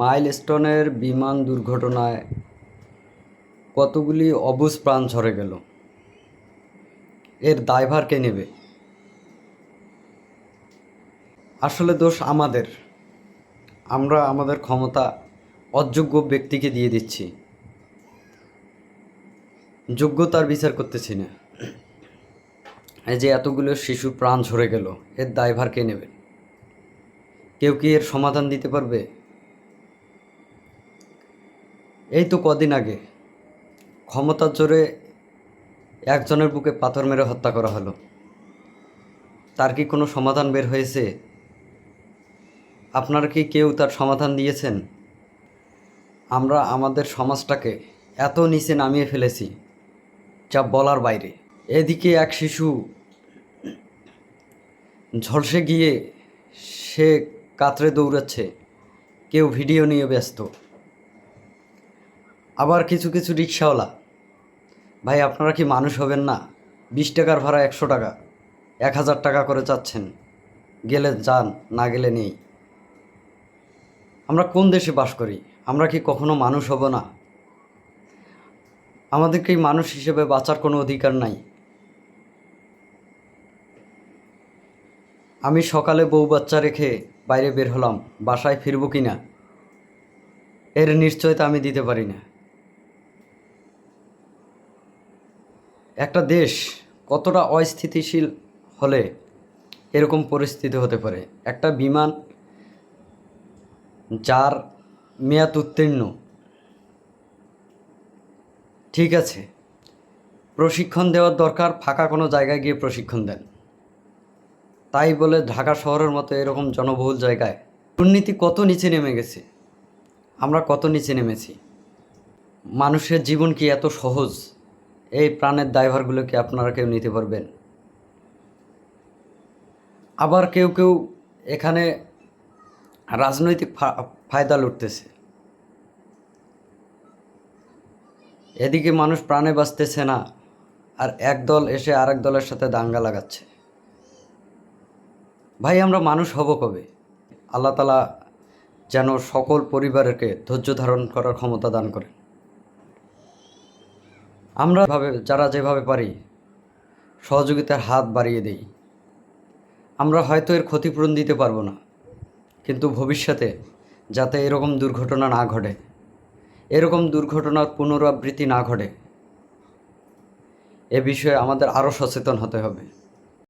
মাইলস্টোনের বিমান দুর্ঘটনায় কতগুলি অবুঝ প্রাণ ঝরে গেল। এর দায়ভার কে নেবে? আসলে দোষ আমাদের। আমরা আমাদের ক্ষমতা অযোগ্য ব্যক্তিকে দিয়ে দিচ্ছি, যোগ্যতার বিচার করতেছি না। এই যে এতগুলো শিশু প্রাণ ঝরে গেল, এর দায়ভার কে নেবে? কেউ কি এর সমাধান দিতে পারবে? এই তো কদিন আগে ক্ষমতার জোরে একজনের বুকে পাথর মেরে হত্যা করা হলো। তার কি কোনো সমাধান বের হয়েছে? আপনারা কি কেউ তার সমাধান দিয়েছেন? আমরা আমাদের সমাজটাকে এত নিচে নামিয়ে ফেলেছি যা বলার বাইরে। এদিকে এক শিশু ঝলসে গিয়ে সে কাতরে দৌড়াচ্ছে, কেউ ভিডিও নিয়ে ব্যস্ত। আবার কিছু কিছু রিক্সাওয়ালা, ভাই আপনারা কি মানুষ হবেন না? 20 টাকার ভাড়া 100 টাকা, 1000 টাকা করে চাচ্ছেন, গেলে যান, না গেলে নেই। আমরা কোন দেশে বাস করি? আমরা কি কখনো মানুষ হব না? আমাদেরকে এই মানুষ হিসেবে বাঁচার কোনো অধিকার নাই? আমি সকালে বউ বাচ্চা রেখে বাইরে বের হলাম, বাসায় ফিরবো কি না এর নিশ্চয়তা আমি দিতে পারি না। একটা দেশ কতটা অস্থিতিশীল হলে এরকম পরিস্থিতি হতে পারে? একটা বিমান যার মেয়াদ উত্তীর্ণ, ঠিক আছে, প্রশিক্ষণ দেওয়ার দরকার, ফাঁকা কোনো জায়গায় গিয়ে প্রশিক্ষণ দেন। তাই বলে ঢাকা শহরের মতো এরকম জনবহুল জায়গায় দুর্নীতি কত নিচে নেমে গেছে। আমরা কত নিচে নেমেছি। মানুষের জীবন কি এত সহজ? এই প্রাণের দায়ভারগুলো কি আপনারা কেউ নিতে পারবেন? আবার কেউ কেউ এখানে রাজনৈতিক ফায়দা লুটতেছে। এদিকে মানুষ প্রাণে বাঁচতেছে না, আর এক দল এসে আরেক দলের সাথে দাঙ্গা লাগাচ্ছে। ভাই আমরা মানুষ হব কবে? আল্লাহ তাআলা যেন সকল পরিবারকে ধৈর্য ধারণ করার ক্ষমতা দান করে। আমরা যারা যেভাবে পারি সহযোগিতার হাত বাড়িয়ে দেই। আমরা হয়তো এর ক্ষতিপূরণ দিতে পারবো না, কিন্তু ভবিষ্যতে যাতে এরকম দুর্ঘটনা না ঘটে, এরকম দুর্ঘটনার পুনরাবৃত্তি না ঘটে, এ বিষয়ে আমাদের আরও সচেতন হতে হবে।